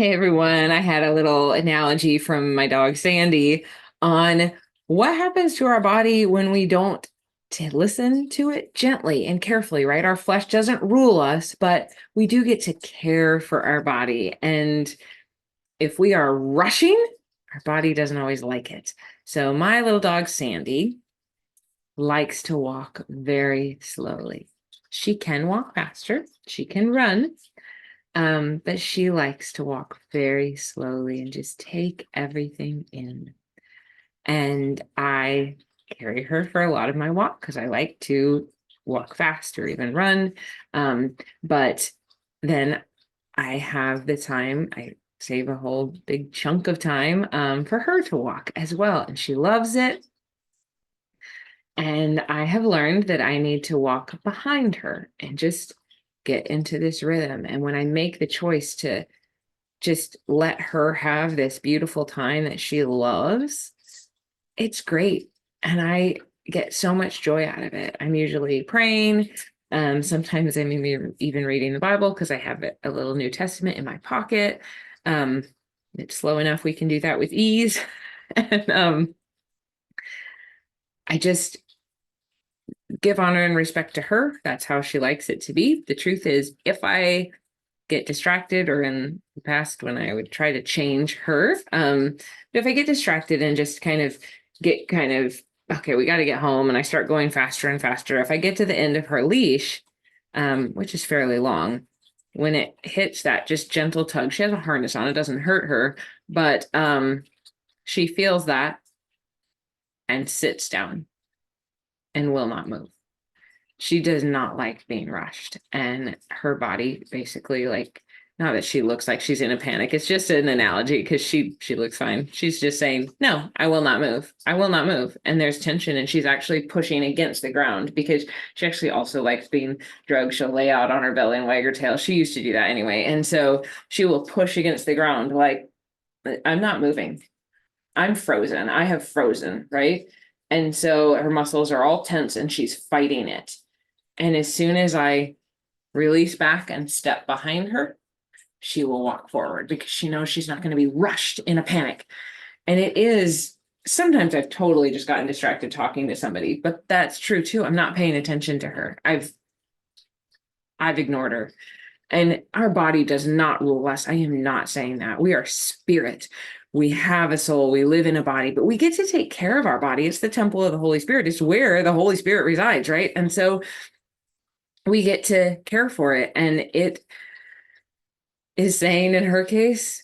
Hey everyone, I had a little analogy from my dog Sandy on what happens to our body when we don't listen to it gently and carefully, right? Our flesh doesn't rule us, but we do get to care for our body. And if we are rushing, our body doesn't always like it. So my little dog Sandy likes to walk very slowly. She can walk faster, she can run, but she likes to walk very slowly and just take everything in. And I carry her for a lot of my walk because I like to walk fast or even run. But then I have the time, I save a whole big chunk of time for her to walk as well. And she loves it. And I have learned that I need to walk behind her and just get into this rhythm. And when I make the choice to just let her have this beautiful time that she loves, it's great. And I get so much joy out of it. I'm usually praying. Sometimes I'm even reading the Bible because I have a little New Testament in my pocket. Um, it's slow enough we can do that with ease. And I just give honor and respect to her. That's how she likes it to be. The truth is, if I get distracted, or in the past when I would try to change her, but if I get distracted and just okay, we got to get home, and I start going faster and faster, if I get to the end of her leash, which is fairly long, when it hits that just gentle tug, she has a harness on, it doesn't hurt her, but she feels that and sits down and will not move. She does not like being rushed, and her body basically, like, not that she looks like she's in a panic, it's just an analogy because she looks fine. She's just saying, no, I will not move, I will not move. And there's tension, and she's actually pushing against the ground because she actually also likes being drugged. She'll lay out on her belly and wag her tail. She used to do that anyway, and so she will push against the ground like, I'm not moving, I'm frozen, I have frozen, right? And so her muscles are all tense and she's fighting it. And as soon as I release back and step behind her, she will walk forward because she knows she's not going to be rushed in a panic. And it is, sometimes I've totally just gotten distracted talking to somebody, but that's true too. I'm not paying attention to her. I've ignored her. And our body does not rule us. I am not saying that. We are spirit. We have a soul. We live in a body, but we get to take care of our body. It's the temple of the Holy Spirit. It's where the Holy Spirit resides, right? And so we get to care for it. And it is saying, in her case,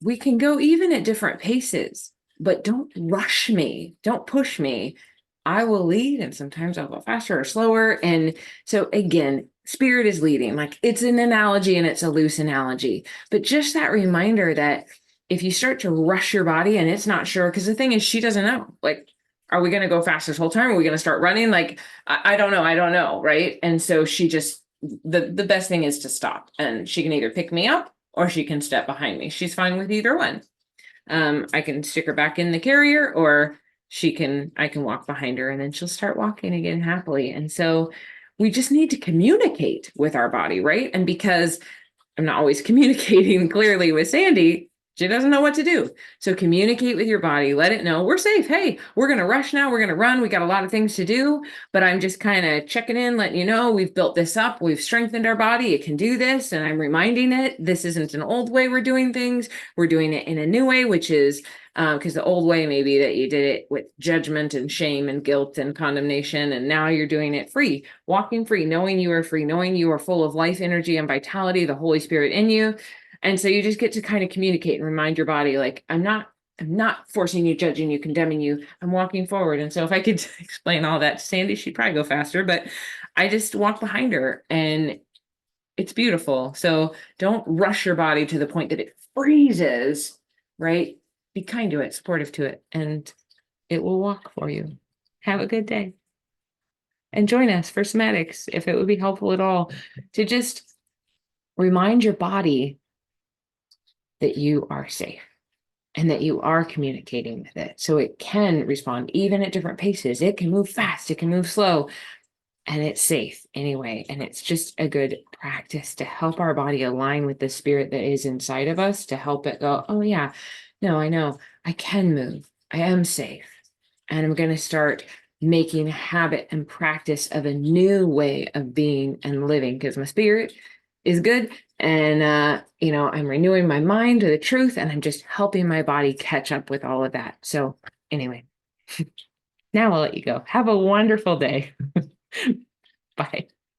we can go even at different paces, but don't rush me. Don't push me. I will lead, and sometimes I'll go faster or slower. And so again, spirit is leading. Like, it's an analogy and it's a loose analogy, but just that reminder that if you start to rush your body and it's not sure, because the thing is, she doesn't know, like, are we going to go fast this whole time? Are we going to start running? Like, I don't know. I don't know. Right. And so she just, the best thing is to stop, and she can either pick me up or she can step behind me. She's fine with either one. I can stick her back in the carrier, or I can walk behind her, and then she'll start walking again happily. And so we just need to communicate with our body, right? And because I'm not always communicating clearly with Sandy, she doesn't know what to do. So communicate with your body, let it know we're safe. Hey, we're going to rush now. We're going to run. We got a lot of things to do, but I'm just kind of checking in, letting you know we've built this up. We've strengthened our body. It can do this. And I'm reminding it, this isn't an old way we're doing things. We're doing it in a new way, which is because the old way may be that you did it with judgment and shame and guilt and condemnation. And now you're doing it free, walking free, knowing you are free, knowing you are full of life, energy, and vitality, the Holy Spirit in you. And so you just get to kind of communicate and remind your body, like, I'm not forcing you, judging you, condemning you. I'm walking forward. And so if I could explain all that to Sandy, she'd probably go faster, but I just walk behind her, and it's beautiful. So don't rush your body to the point that it freezes, right? Be kind to it, supportive to it, and it will walk for you. Have a good day. And join us for somatics if it would be helpful at all to just remind your body that you are safe and that you are communicating with it so it can respond even at different paces. It can move fast, it can move slow. and it's safe anyway. And it's just a good practice to help our body align with the spirit that is inside of us, to help it go, oh yeah, no, I know I can move. I am safe. And I'm going to start making a habit and practice of a new way of being and living, because my spirit is good. And, I'm renewing my mind to the truth, and I'm just helping my body catch up with all of that. So anyway, now I'll let you go. Have a wonderful day. Bye.